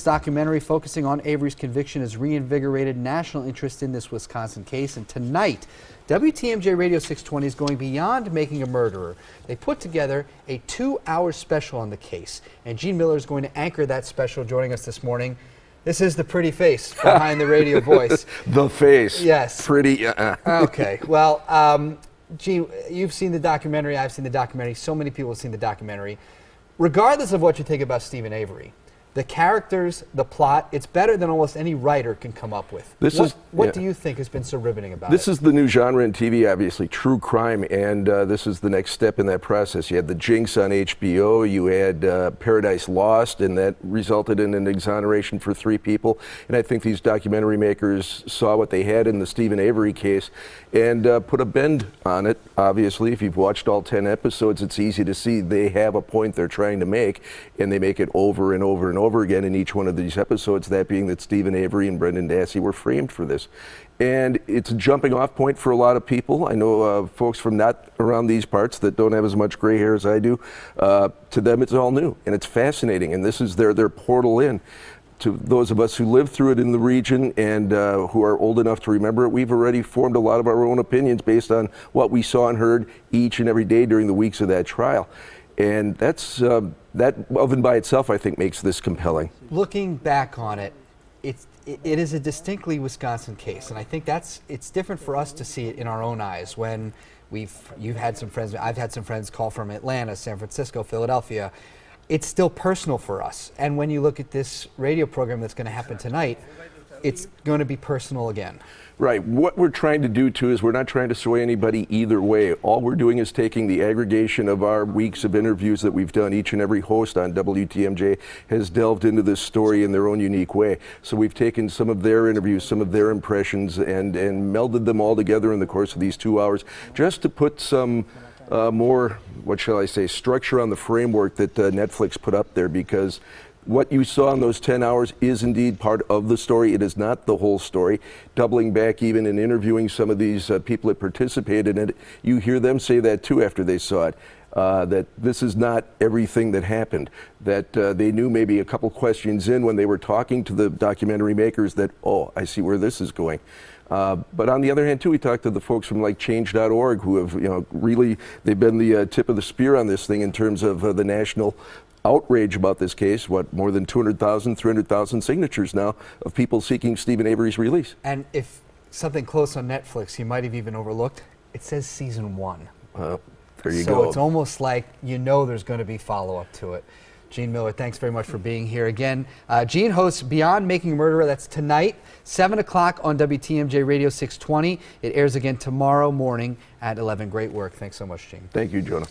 Netflix documentary focusing on Avery's conviction has reinvigorated national interest in this Wisconsin case. And tonight, WTMJ Radio 620 is going beyond making a murderer. They put together a 2-hour special on the case. And Gene Miller is going to anchor that special, joining us this morning. This is the pretty face behind the radio voice. The face. Yes. Pretty. Okay. Well, Gene, you've seen the documentary. I've seen the documentary. So many people have seen the documentary. Regardless of what you think about Steven Avery, the characters, the plot, it's better than almost any writer can come up with. What do you think has been so riveting about it? This is the new genre in TV, obviously, true crime, and this is the next step in that process. You had The Jinx on HBO, you had Paradise Lost, and that resulted in an exoneration for 3 people. And I think these documentary makers saw what they had in the Steven Avery case and put a bend on it. Obviously, if you've watched all 10 episodes, it's easy to see they have a point they're trying to make, and they make it over and over and over again in each one of these episodes, that being that Steven Avery and Brendan Dassey were framed for this. And it's a jumping off point for a lot of people. I know folks from not around these parts that don't have as much gray hair as I do. To them, it's all new, and it's fascinating, and this is their portal in. To those of us who live through it in the region and who are old enough to remember it, we've already formed a lot of our own opinions based on what we saw and heard each and every day during the weeks of that trial. And that's that of and by itself, I think, makes this compelling. Looking back on it, it is a distinctly Wisconsin case, and I think it's different for us to see it in our own eyes. When you've had some friends, I've had some friends call from Atlanta, San Francisco, Philadelphia. It's still personal for us. And when you look at this radio program that's going to happen tonight, it's going to be personal again. Right. What we're trying to do, too, is we're not trying to sway anybody either way. All we're doing is taking the aggregation of our weeks of interviews that we've done. Each and every host on WTMJ has delved into this story in their own unique way. So we've taken some of their interviews, some of their impressions, and melded them all together in the course of these 2 hours just to put some more, what shall I say, structure on the framework that Netflix put up there, because what you saw in those 10 hours is indeed part of the story. It is not the whole story. Doubling back even and interviewing some of these people that participated in it, you hear them say that too after they saw it, that this is not everything that happened, that they knew maybe a couple questions in when they were talking to the documentary makers that, oh, I see where this is going. But on the other hand, too, we talked to the folks from like Change.org who have, really, they've been the tip of the spear on this thing in terms of the national outrage about this case. What, more than 200,000, 300,000 signatures now of people seeking Steven Avery's release. And if something close on Netflix you might have even overlooked, it says season 1. There you go. go. So it's almost like there's going to be follow-up to it. Gene Miller, thanks very much for being here again. Gene hosts Beyond Making a Murderer. That's tonight, 7 o'clock on WTMJ Radio 620. It airs again tomorrow morning at 11. Great work. Thanks so much, Gene. Thank you, Jonah.